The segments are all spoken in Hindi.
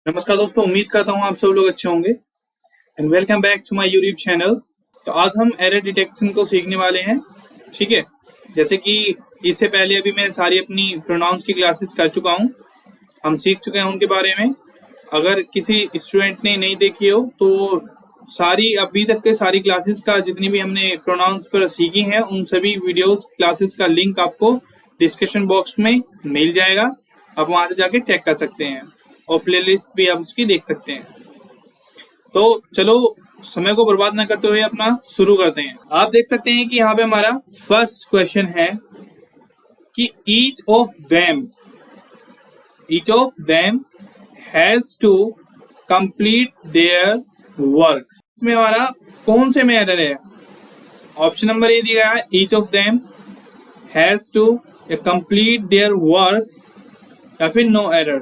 नमस्कार दोस्तों, उम्मीद करता हूँ आप सब लोग अच्छे होंगे and welcome back to my YouTube channel. तो आज हम एरर डिटेक्शन को सीखने वाले हैं। ठीक है, जैसे कि इससे पहले अभी मैं सारी अपनी प्रोनाउंस की क्लासेस कर चुका हूँ, हम सीख चुके हैं उनके बारे में। अगर किसी स्टूडेंट ने नहीं देखी हो तो सारी अभी तक के सारी क्लासेस का जितनी भी हमने प्रोनाउंस पर सीखी हैं उन सभी वीडियोस क्लासेस का लिंक आपको डिस्क्रिप्शन बॉक्स में मिल जाएगा। आप वहां से जाके चेक कर सकते हैं और प्लेलिस्ट भी आप उसकी देख सकते हैं। तो चलो समय को बर्बाद ना करते हुए अपना शुरू करते हैं। आप देख सकते हैं कि यहाँ पे हमारा फर्स्ट क्वेश्चन है कि each of them has to complete their work. इसमें हमारा कौन से में एरर है? ऑप्शन नंबर ए दिया है each of them has to complete their work, या फिर नो एरर।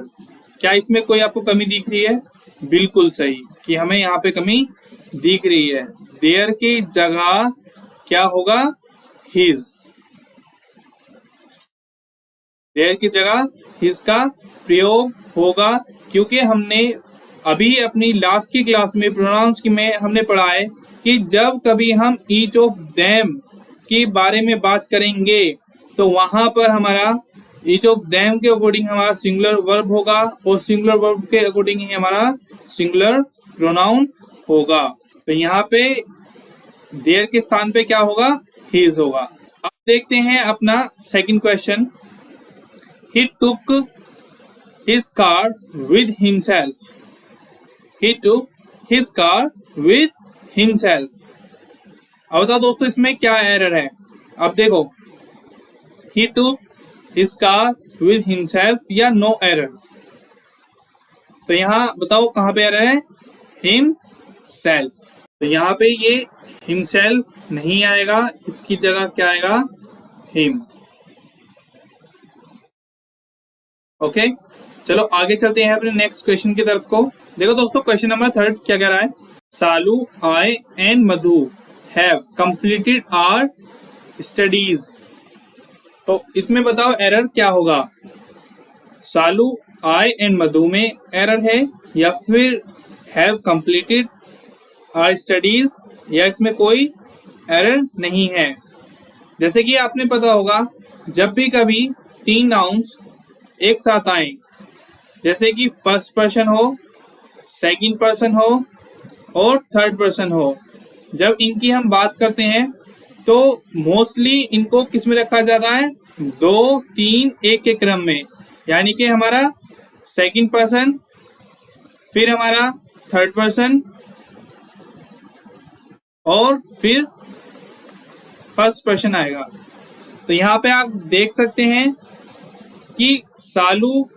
क्या इसमें कोई आपको कमी दिख रही है? बिल्कुल सही कि हमें यहाँ पे कमी दिख रही है। देयर की जगह क्या होगा? हिज। देयर की जगह हिज का प्रयोग होगा, क्योंकि हमने अभी अपनी लास्ट की क्लास में प्रोनाउंस में हमने पढ़ा है कि जब कभी हम ईच ऑफ देम के बारे में बात करेंगे तो वहां पर हमारा ईच ऑफ देम के अकॉर्डिंग हमारा सिंगुलर वर्ब होगा और सिंगुलर वर्ब के अकॉर्डिंग ही हमारा सिंगुलर प्रोनाउन होगा। तो यहाँ पे देयर के स्थान पे क्या होगा? हिज होगा। अब देखते हैं अपना second question. He took his car with himself. He took his car with himself. अब बताओ दोस्तों इसमें क्या एरर है? अब देखो, he took his car with himself या नो एरर। तो यहाँ बताओ कहाँ पे एरर है? हिमसेल्फ। तो यहाँ पे ये हिमसेल्फ नहीं आएगा, इसकी जगह क्या आएगा? हिम। ओके, चलो आगे चलते हैं अपने नेक्स्ट क्वेश्चन की तरफ को। देखो दोस्तों, क्वेश्चन नंबर थर्ड क्या कह रहा है? Salu, I and Madhu have completed our studies. तो इसमें बताओ एरर क्या होगा? सालू, आई एंड मधु में एरर है या फिर हैव कंप्लीटेड आवर स्टडीज, या इसमें कोई एरर नहीं है? जैसे कि आपने पता होगा जब भी कभी तीन नाउन्स एक साथ आए, जैसे कि फर्स्ट पर्सन हो, सेकंड पर्सन हो और थर्ड पर्सन हो, जब इनकी हम बात करते हैं तो मोस्टली इनको किस में रखा जाता है? दो, तीन, एक के क्रम में। यानी कि हमारा सेकंड पर्सन, फिर हमारा थर्ड पर्सन और फिर फर्स्ट पर्सन आएगा। तो यहाँ पे आप देख सकते हैं कि सालू,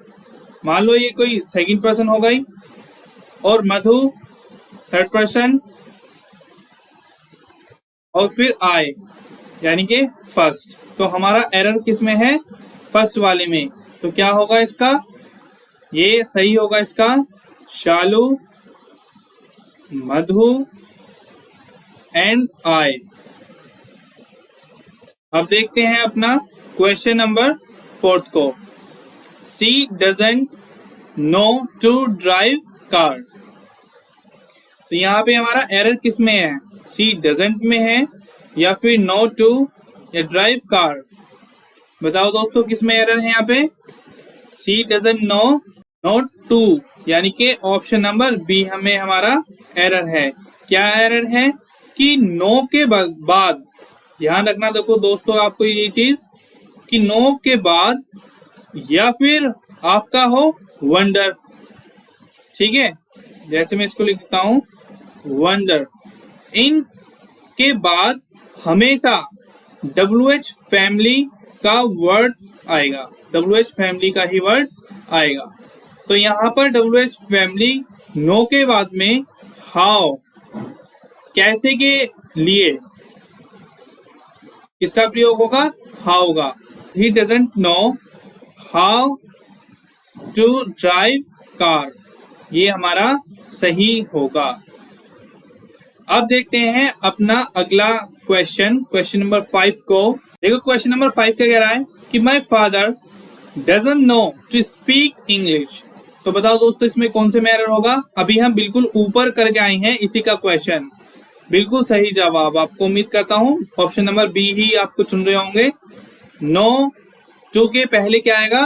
मान लो ये कोई सेकंड पर्सन हो गई, और मधु थर्ड पर्सन, और फिर आए यानी कि फर्स्ट। तो हमारा एरर किस में है? फर्स्ट वाले में। तो क्या होगा इसका? ये सही होगा इसका, शालू, मधु एंड आई। अब देखते हैं अपना क्वेश्चन नंबर फोर्थ को। She doesn't know to drive car. तो यहाँ पे हमारा एरर किस में है? सी डजंट में है या फिर नो टू या ड्राइव कार? बताओ दोस्तों किस में एरर है यहाँ पे? सी डजंट नो, नॉट टू, यानी कि ऑप्शन नंबर बी हमें हमारा एरर है। क्या एरर है? कि नो के बाद, ध्यान रखना देखो दोस्तों आपको ये चीज, कि नो के बाद या फिर आपका हो वंडर। ठीक है, जैसे मैं इसको लिखता हूं वंडर, इन के बाद हमेशा WH फैमिली का वर्ड आएगा, WH फैमिली का ही वर्ड आएगा। तो यहाँ पर WH फैमिली नो के बाद में हाउ, कैसे के लिए इसका प्रयोग होगा? हाउ होगा। He doesn't know how to drive car, ये हमारा सही होगा। अब देखते हैं अपना अगला क्वेश्चन, क्वेश्चन नंबर 5 को। देखो क्वेश्चन नंबर 5 क्या कह रहा है कि my father doesn't know to speak English. तो बताओ दोस्तों इसमें कौन से में एरर होगा। अभी हम बिल्कुल ऊपर करके आए हैं इसी का क्वेश्चन। बिल्कुल सही जवाब आपको उम्मीद करता हूं ऑप्शन नंबर बी ही आपको चुन रहे होंगे। नो टू के पहले क्या आएगा,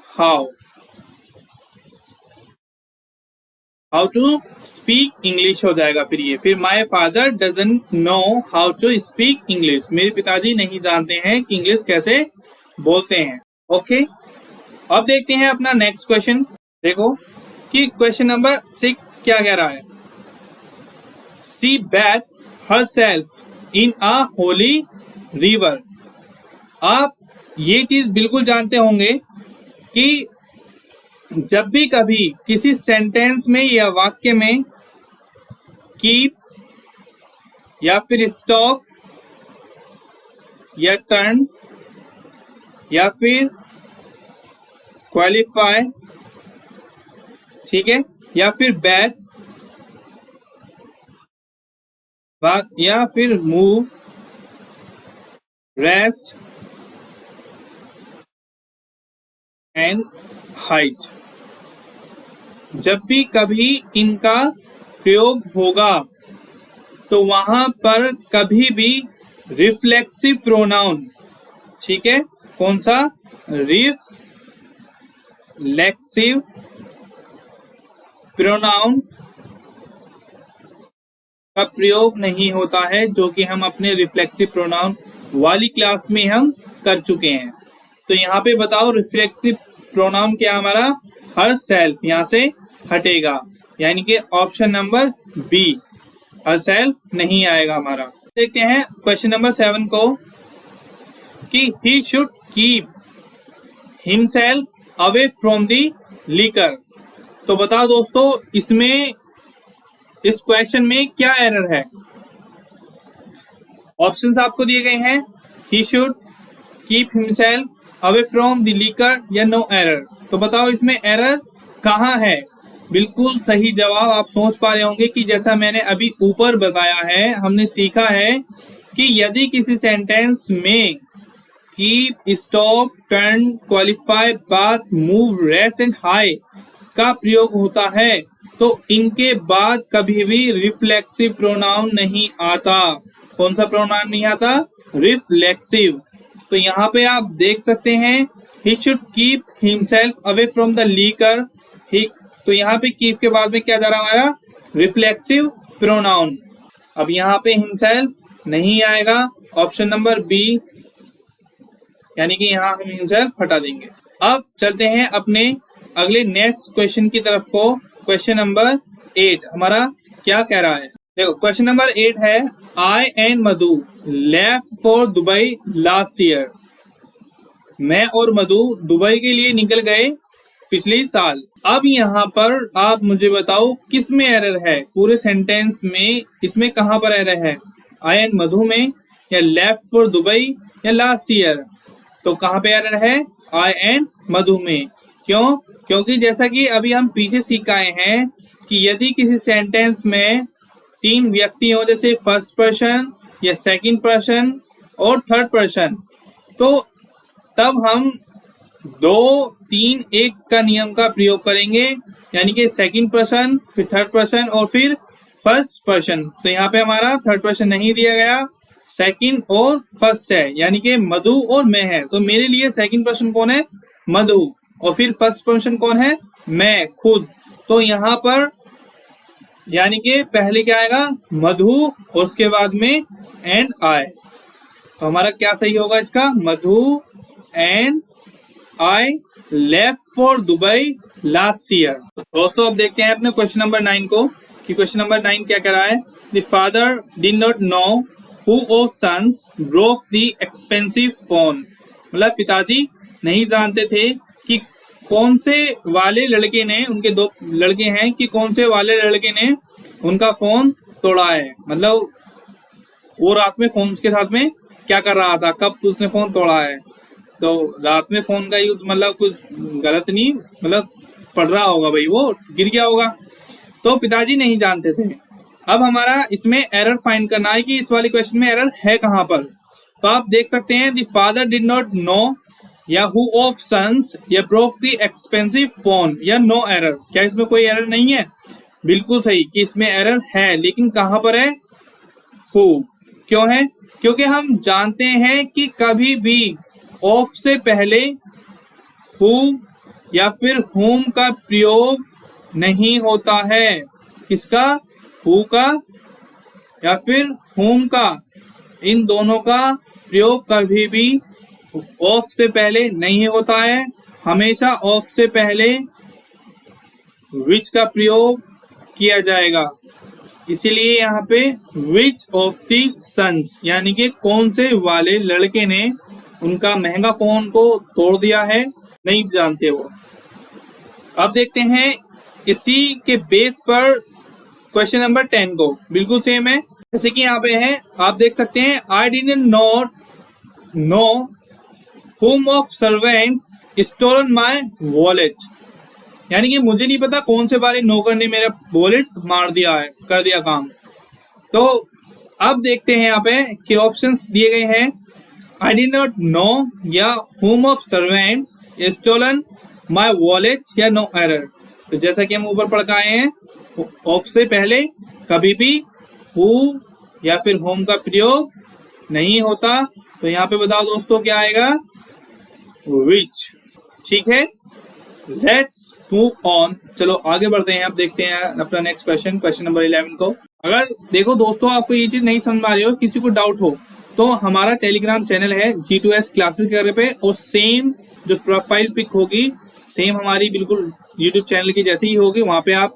how, how to speak English हो जाएगा। फिर my father doesn't know how to speak English, मेरे पिताजी नहीं जानते हैं कि इंग्लिश कैसे बोलते हैं। ओके, अब देखते हैं अपना नेक्स्ट क्वेश्चन। देखो कि क्वेश्चन नंबर 6 क्या कह रहा है। सी bat herself in a holy river। आप ये चीज बिल्कुल जानते होंगे कि जब भी कभी किसी सेंटेंस में या वाक्य में कीप या फिर स्टॉप या टर्न या फिर क्वालिफाई, ठीक है, या फिर बैक या फिर मूव, रेस्ट एंड हाइट, जब भी कभी इनका प्रयोग होगा तो वहां पर कभी भी रिफ्लेक्सिव प्रोनाउन, ठीक है, कौन सा, रिफ्लेक्सिव प्रोनाउन का प्रयोग नहीं होता है, जो कि हम अपने रिफ्लेक्सिव प्रोनाउन वाली क्लास में हम कर चुके हैं। तो यहाँ पे बताओ रिफ्लेक्सिव प्रोनाउन क्या हमारा, हर सेल्फ, यहाँ से हटेगा, यानी कि option number B herself नहीं आएगा हमारा। देखते हैं क्वेश्चन नंबर 7 को कि he should keep himself away from the liquor. तो बताओ दोस्तों इसमें इस क्वेश्चन में क्या एरर है। ऑप्शंस आपको दिए गए हैं, he should keep himself away from the liquor या नो एरर। तो बताओ इसमें एरर कहाँ है। बिल्कुल सही जवाब आप सोच पा रहे होंगे कि जैसा मैंने अभी ऊपर बताया है, हमने सीखा है कि यदि किसी सेंटेंस में कीप, स्टॉप, टर्न, क्वालिफाई, बात, मूव, रेस्ट एंड हाई का प्रयोग होता है तो इनके बाद कभी भी रिफ्लेक्सिव प्रोनाउन नहीं आता। कौन सा प्रोनाउन नहीं आता, रिफ्लेक्सिव। तो यहाँ पे आप देख सकते हैं he should keep himself away from the liquor. तो यहाँ पे कीप के बाद में क्या जा रहा है हमारा, रिफ्लेक्सिव प्रोनाउन। अब यहाँ पे हिमसेल्फ नहीं आएगा, ऑप्शन नंबर बी, यानी कि यहाँ हम हिमसेल्फ हटा देंगे। अब चलते हैं अपने अगले नेक्स्ट क्वेश्चन की तरफ को। क्वेश्चन नंबर 8 हमारा क्या कह रहा है। देखो क्वेश्चन नंबर 8 है, I and Madhu left for Dubai last year. मैं और मधु दुबई के लिए निकल गए पिछले साल। अब यहाँ पर आप मुझे बताओ किस में एरर है, पूरे सेंटेंस में इसमें कहाँ पर एरर है, आई एंड मधु में या लेफ्ट फॉर दुबई या लास्ट ईयर। तो कहाँ पे एरर है, आई एंड मधु में। क्यों, क्योंकि जैसा कि अभी हम पीछे सीख आए हैं कि यदि किसी सेंटेंस में 3 व्यक्ति हो, जैसे फर्स्ट पर्सन या सेकंड पर्सन और थर्ड पर्सन, तो तब हम 2, 3, 1 का नियम का प्रयोग करेंगे, यानी कि सेकंड पर्सन, फिर थर्ड पर्सन और फिर फर्स्ट पर्सन। तो यहाँ पे हमारा थर्ड पर्सन नहीं दिया गया, सेकंड और फर्स्ट है, यानी कि मधु और मैं है। तो मेरे लिए सेकंड पर्सन कौन है, मधु, और फिर फर्स्ट पर्सन कौन है, मैं खुद। तो यहाँ पर यानी कि पहले क्या आएगा, मधु, और उसके बाद में एंड आई। तो हमारा क्या सही होगा इसका, Madhu and I left for Dubai last year. दोस्तों अब देखते हैं अपने क्वेश्चन नंबर 9 को कि क्वेश्चन नंबर 9 क्या कह रहा है। The father did not know who of sons broke the expensive phone. मतलब पिताजी नहीं जानते थे कि कौन से वाले लड़के ने, उनके 2 लड़के हैं, कि कौन से वाले लड़के ने उनका फोन तोड़ा है। मतलब वो रात में फोन के साथ में क्या कर रहा था, कब उसने फोन तोड़ा है। तो रात में फोन का यूज मतलब कुछ गलत नहीं, मतलब पढ़ रहा होगा भाई, वो गिर गया होगा। तो पिताजी नहीं जानते थे। अब हमारा इसमें एरर फाइंड करना है कि इस वाले क्वेश्चन में एरर है कहाँ पर। तो आप देख सकते हैं the father did not no या हु ऑफ सन्स या ब्रोक द एक्सपेंसिव फोन या नो एरर। क्या इसमें कोई एरर नहीं है? बिल्कुल सही कि इसमें एरर है, लेकिन कहां पर है? हु। क्यों है? क्योंकि हम जानते हैं कि कभी भी ऑफ से पहले हु या फिर हुम का प्रयोग नहीं होता है। किसका? हु का या फिर हुम का, इन दोनों का प्रयोग कभी भी ऑफ से पहले नहीं होता है। हमेशा ऑफ से पहले विच का प्रयोग किया जाएगा। इसीलिए यहाँ पे विच ऑफ द सन्स, यानी कि कौन से वाले लड़के ने उनका महंगा फोन को तोड़ दिया है, नहीं जानते वो। अब देखते हैं इसी के बेस पर क्वेश्चन नंबर 10 को। बिल्कुल सेम है जैसे कि यहाँ पे है, आप देख सकते हैं I didn't not know whom of servants stolen my wallet, यानी कि मुझे नहीं पता कौन से वाले नौकर ने मेरा वॉलेट मार दिया है, कर दिया काम। तो अब देखते हैं यहाँ पे कि ऑप्शंस दिए गए हैं आई डिड नॉट नो या whom of servants stolen my wallet या नो एरर। तो जैसा कि हम ऊपर पढ़ के आए हैं, ऑफ से पहले कभी भी who या फिर whom का प्रयोग नहीं होता। तो यहाँ पे बताओ दोस्तों क्या आएगा? विच। ठीक है, लेट्स मूव ऑन। चलो आगे बढ़ते हैं। अब देखते हैं अपना नेक्स्ट क्वेश्चन, क्वेश्चन नंबर 11 को। अगर देखो दोस्तों आपको ये चीज नहीं समझ में आ रही हो, किसी को डाउट हो, तो हमारा टेलीग्राम चैनल है G2S क्लासेस के पे, और सेम जो प्रोफाइल पिक होगी सेम हमारी बिल्कुल यूट्यूब चैनल की जैसे ही होगी। वहां पे आप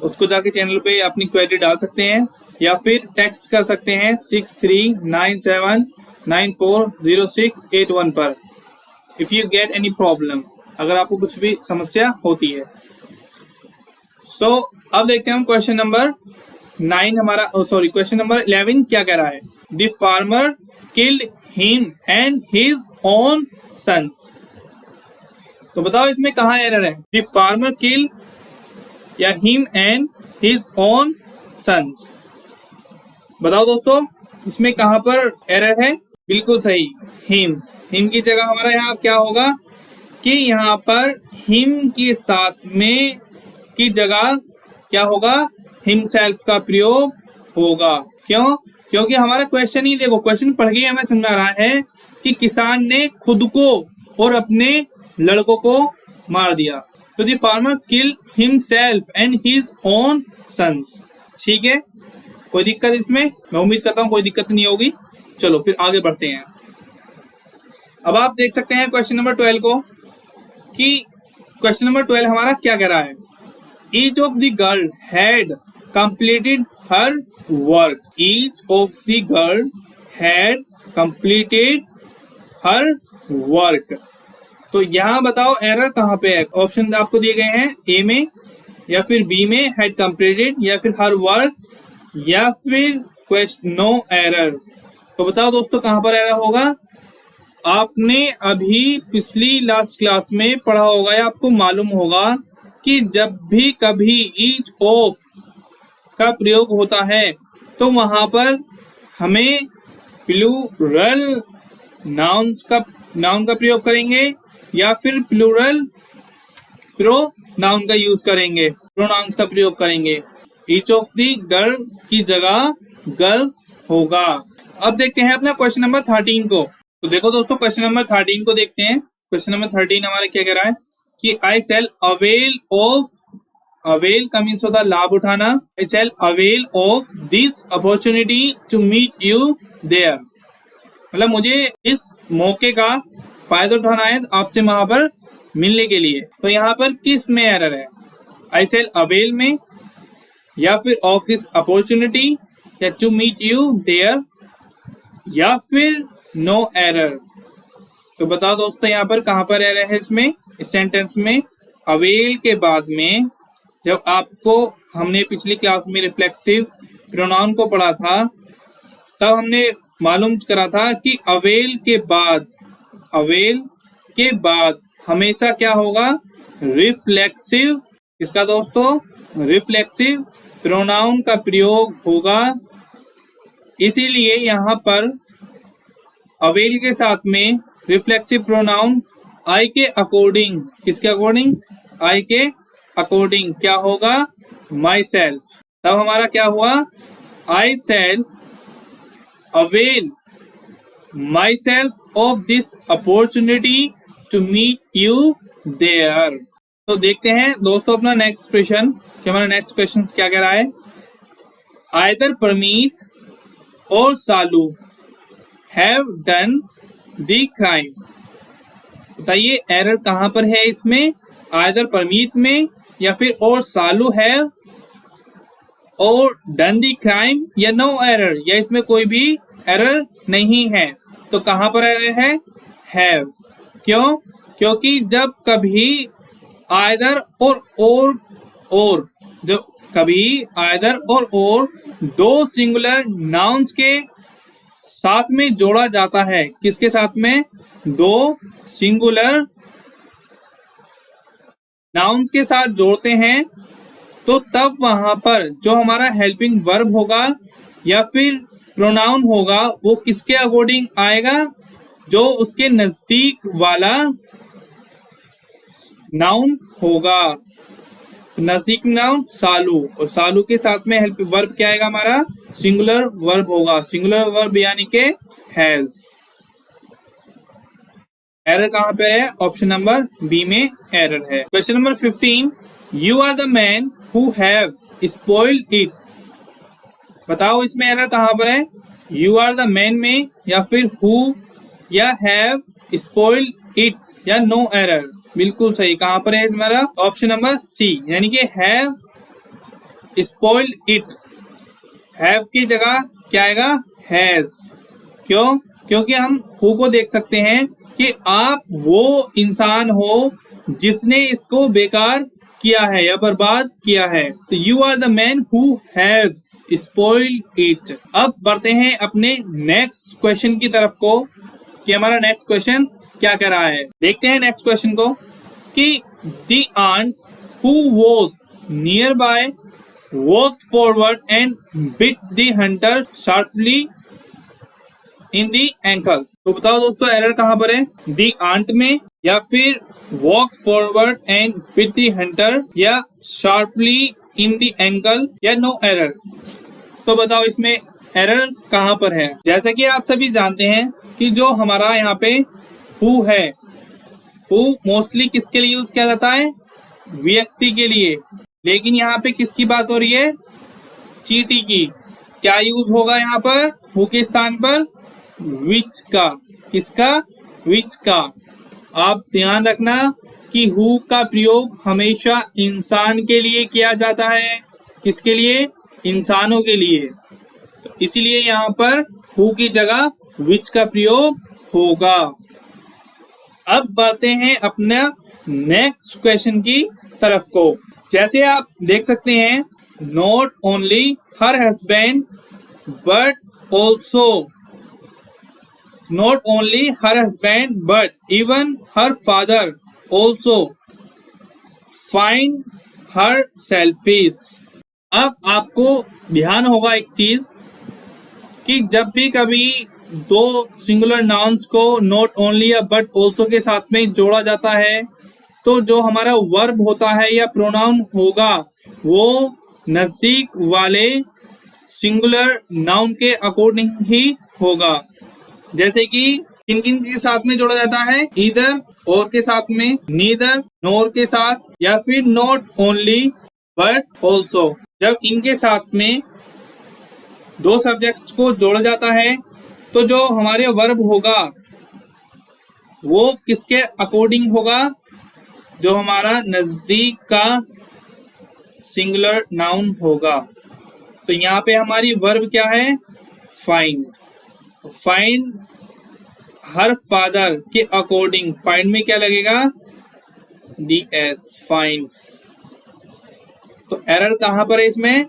उसको जाके चैनल पे अपनी क्वेरी डाल सकते हैं या फिर टेक्स्ट कर सकते हैं 6397940681 पर if you get any problem, अगर आपको कुछ भी समस्या होती है। सो अब देखते हैं हम क्वेश्चन नंबर 9 हमारा, क्वेश्चन नंबर 11 क्या कह रहा है? The farmer killed him and his own sons. तो बताओ इसमें कहाँ एरर है? द फार्मर किल्ड या him and his own sons. बताओ दोस्तों इसमें कहां पर एरर है? बिल्कुल सही, हिम। हिम की जगह हमारा यहाँ क्या होगा कि यहाँ पर हिम के साथ में की जगह क्या होगा? हिमसेल्फ का प्रयोग होगा। क्यों? क्योंकि हमारा क्वेश्चन ही देखो, क्वेश्चन पढ़ के हमें समझा रहा है कि किसान ने खुद को और अपने लड़कों को मार दिया। तो the farmer kill himself and his own sons. ठीक है, कोई दिक्कत इसमें? मैं उम्मीद करता हूँ कोई दिक्कत नहीं होगी। चलो फिर आगे बढ़ते हैं। अब आप देख सकते हैं क्वेश्चन नंबर 12 को, कि क्वेश्चन नंबर 12 हमारा क्या कह रहा है? Each of the girl had completed her work. Each of the girl had completed her work. तो यहाँ बताओ एरर कहाँ पे है? ऑप्शन आपको दिए गए हैं, ए में या फिर बी में हैड कंप्लीटेड या फिर हर वर्क या फिर क्वेश्चन नो एरर। तो बताओ दोस्तों कहां पर एरर होगा? आपने अभी पिछली लास्ट क्लास में पढ़ा होगा या आपको मालूम होगा कि जब भी कभी ईच ऑफ का प्रयोग होता है तो वहां पर हमें प्लूरल नाउन का प्रयोग करेंगे या फिर प्लूरल प्रोनाउन का यूज करेंगे, प्रोनाउंस का प्रयोग करेंगे। ईच ऑफ दी गर्ल की जगह गर्ल्स होगा। अब देखते हैं अपना क्वेश्चन नंबर 13 को। तो देखो दोस्तों क्वेश्चन नंबर 13 को देखते हैं। क्वेश्चन नंबर 13 हमारा क्या कह रहा है कि I shall avail of, avail का मीन्स होता है लाभ उठाना। I shall avail of this opportunity to meet you there, मतलब मुझे इस मौके का फायदा उठाना है आपसे वहां पर मिलने के लिए। तो यहाँ पर किस में एरर है? आई सेल अवेल में या फिर ऑफ दिस अपॉर्चुनिटी या टू मीट यू देयर या फिर नो एरर। तो बताओ दोस्तों यहाँ पर कहां पर एरर है? इसमें इस सेंटेंस में अवेल के बाद में, जब आपको हमने पिछली क्लास में रिफ्लेक्सिव प्रोनाउन को पढ़ा था तब हमने मालूम करा था कि अवेल के बाद हमेशा क्या होगा? रिफ्लेक्सिव। इसका दोस्तों रिफ्लेक्सिव प्रोनाउन का प्रयोग होगा। इसीलिए यहाँ पर अवेल के साथ में रिफ्लेक्सिव प्रोनाउन आई के अकॉर्डिंग, किसके अकॉर्डिंग? आई के अकॉर्डिंग क्या होगा? Myself. तब हमारा क्या हुआ? I shall avail myself of this opportunity to meet you there. तो देखते हैं दोस्तों अपना नेक्स्ट क्वेश्चन, कि हमारा नेक्स्ट क्वेश्चन क्या कह रहा है। आइदर परमीत और सालू हैव डन द क्राइम। बताइए एरर कहां पर है इसमें? आइदर परमीत में, या फिर और सालू हैव और डन द क्राइम, या नो एरर, या इसमें कोई भी एरर नहीं है। तो कहां पर एरर है? हैव। क्यों? क्योंकि जब कभी आइदर और जब कभी आइदर और दो सिंगुलर नाउन्स के साथ में जोड़ा जाता है, किसके साथ में? दो सिंगुलर नाउन्स के साथ जोड़ते हैं, तो तब वहां पर जो हमारा हेल्पिंग वर्ब होगा या फिर प्रोनाउन होगा वो किसके अकॉर्डिंग आएगा? जो उसके नजदीक वाला नाउन होगा। नजदीक नाउन सालू, और सालू के साथ में हेल्प वर्ब क्या आएगा? हमारा सिंगुलर वर्ब होगा। सिंगुलर वर्ब यानी के हैज। एरर कहां पे है? ऑप्शन नंबर बी में एरर है। Question number 15, you are the man who have spoiled it. बताओ इसमें एरर कहां पर है? यू आर द मैन में, या फिर हु, या हैव स्पॉइल्ड इट, या नो एरर। बिल्कुल सही। कहां पर है हमारा? ऑप्शन नंबर सी, यानी कि हैव स्पॉइल्ड इट। हैव की जगह क्या आएगा? हैज। क्यों? क्योंकि हम हु को देख सकते हैं कि आप वो इंसान हो जिसने इसको बेकार किया है या बर्बाद किया है। तो you are the man who has spoiled it. अब बढ़ते हैं अपने नेक्स्ट क्वेश्चन की तरफ को, कि हमारा नेक्स्ट क्वेश्चन क्या कह रहा है। देखते हैं नेक्स्ट क्वेश्चन को, कि the ant who was nearby walked forward and bit the hunter sharply in the ankle. तो बताओ दोस्तों एरर कहां पर है? द आंट में, या फिर walk forward and bit the Hunter, या शार्पली इन द एंकल, या नो एरर। तो बताओ इसमें एरर कहां पर है? जैसा कि आप सभी जानते हैं कि जो हमारा यहाँ पे हु है, हु मोस्टली किसके लिए यूज किया जाता है? व्यक्ति के लिए। लेकिन यहाँ पे किसकी बात हो रही है? चींटी की। क्या यूज होगा यहाँ पर हु के स्थान पर? विच का। किसका? विच का। आप ध्यान रखना कि हु का प्रयोग हमेशा इंसान के लिए किया जाता है। किसके लिए? इंसानों के लिए। तो इसीलिए यहाँ पर हु की जगह विच का प्रयोग होगा। अब बढ़ते हैं अपना नेक्स्ट क्वेश्चन की तरफ को। जैसे आप देख सकते हैं, not only her husband but also, not only her husband but even her father also find her selfish. अब आपको ध्यान होगा एक चीज, कि जब भी कभी दो सिंगुलर नाउन्स को नॉट ओनली या बट ऑल्सो के साथ में जोड़ा जाता है, तो जो हमारा वर्ब होता है या प्रोनाउन होगा वो नजदीक वाले सिंगुलर नाउन के अकॉर्डिंग ही होगा। जैसे कि किन किन के साथ में जोड़ा जाता है? ईदर और के साथ में, नीदर नोर के साथ, या फिर नॉट ओनली बट ऑल्सो। जब इनके साथ में दो सब्जेक्ट्स को जोड़ा जाता है तो जो हमारे वर्ब होगा वो किसके अकॉर्डिंग होगा? जो हमारा नजदीक का सिंगुलर नाउन होगा। तो यहाँ पे हमारी वर्ब क्या है? फाइंड। फाइंड हर फादर के अकॉर्डिंग, फाइंड में क्या लगेगा? ds, finds. तो एरर कहां पर है इसमें?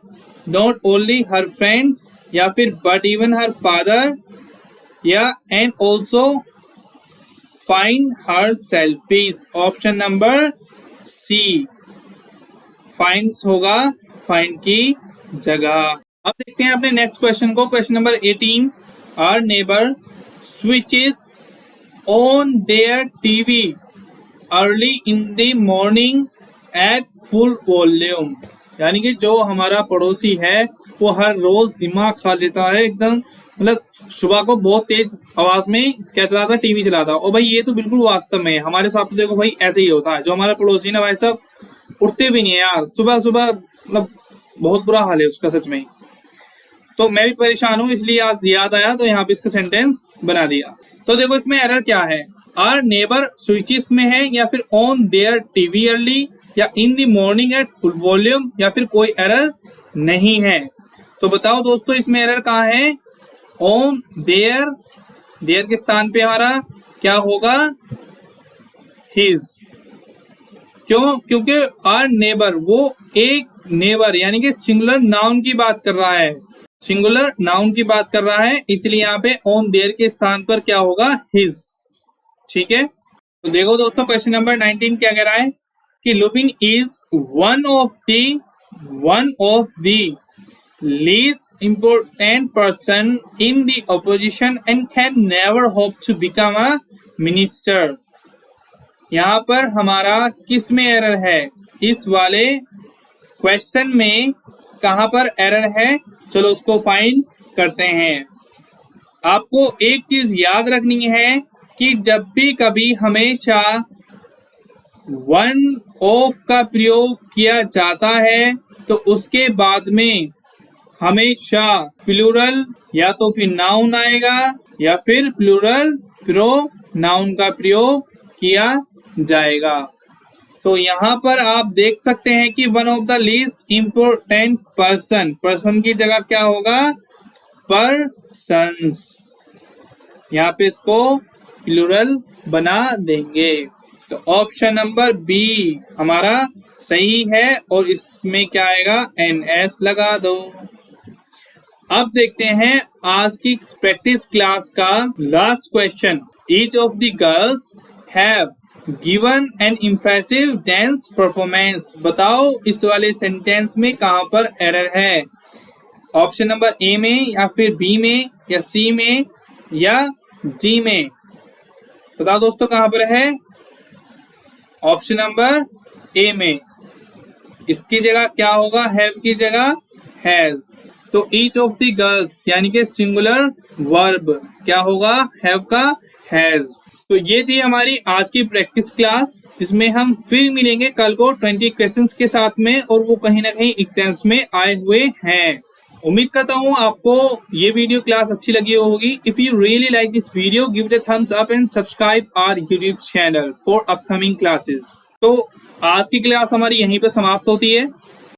नॉट ओनली हर फ्रेंड्स, या फिर बट इवन हर फादर, या and also find her selfish. Option number C, finds होगा फाइंड की जगह। अब देखते हैं अपने नेक्स्ट क्वेश्चन को। Question number 18, our neighbour switches on their TV early in the morning at full volume, यानी कि जो हमारा पड़ोसी है वो हर रोज दिमाग खा लेता है एकदम, मतलब सुबह को बहुत तेज आवाज में क्या चलाता है, टीवी चलाता है। और भाई ये तो बिल्कुल वास्तव में हमारे साथ तो देखो भाई ऐसे ही होता है। जो हमारा पड़ोसी ना भाई साहब उठते भी नहीं है यार सुबह सुबह, मतलब बहुत बुरा हाल है उसका सच में। तो मैं भी परेशान हूँ, इसलिए आज याद आया तो यहाँ पे इसका सेंटेंस बना दिया। तो देखो इसमें एरर क्या है, आर नेबर स्विचेस में है, या फिर ऑन देयर टीवी अर्ली, या इन the morning at full volume, या फिर कोई एरर नहीं है। तो बताओ दोस्तों इसमें एरर कहाँ है। ऑन देयर, देयर के स्थान पे हमारा क्या होगा, हिज। क्यों, क्योंकि आर नेबर वो एक नेबर यानी कि सिंगुलर नाउन की बात कर रहा है, सिंगुलर नाउन की बात कर रहा है, इसलिए यहाँ पे ऑन देयर के स्थान पर क्या होगा, हिज। ठीक है, तो देखो दोस्तों क्वेश्चन नंबर 19 क्या कह रहा है कि Lupin is one of the least important person in the opposition and can never hope to become a minister। यहाँ पर हमारा किस में एरर है, इस वाले क्वेश्चन में कहाँ पर एरर है, चलो उसको फाइंड करते हैं। आपको एक चीज याद रखनी है कि जब भी कभी हमेशा वन ऑफ का प्रयोग किया जाता है तो उसके बाद में हमेशा प्लूरल या तो फिर नाउन आएगा या फिर प्लूरल प्रोनाउन का प्रयोग किया जाएगा। तो यहाँ पर आप देख सकते हैं कि one of the least important person, person की जगह क्या होगा, पर्सन्स। यहाँ पे इसको प्लूरल बना देंगे। तो ऑप्शन नंबर बी हमारा सही है और इसमें क्या आएगा, NS लगा दो। अब देखते हैं आज की प्रैक्टिस क्लास का last question. Each of the girls have given an impressive dance performance. बताओ इस वाले सेंटेंस में कहां पर एरर है, ऑप्शन नंबर ए में या फिर बी में या सी में या डी में। बताओ दोस्तों कहां पर है, ऑप्शन नंबर ए में। इसकी जगह क्या होगा, हैव की जगह हैज। तो ईच ऑफ द गर्ल्स यानी कि सिंगुलर वर्ब क्या होगा, हैव का हैज। तो ये थी हमारी आज की प्रैक्टिस क्लास, जिसमें हम फिर मिलेंगे कल को 20 क्वेश्चंस के साथ में, और वो कहीं ना कहीं एग्जाम्स में आए हुए हैं। उम्मीद करता हूँ आपको ये वीडियो क्लास अच्छी लगी होगी। If you really like this video give it a thumbs up and subscribe our YouTube channel for upcoming classes. तो आज की क्लास हमारी यहीं पर समाप्त होती है।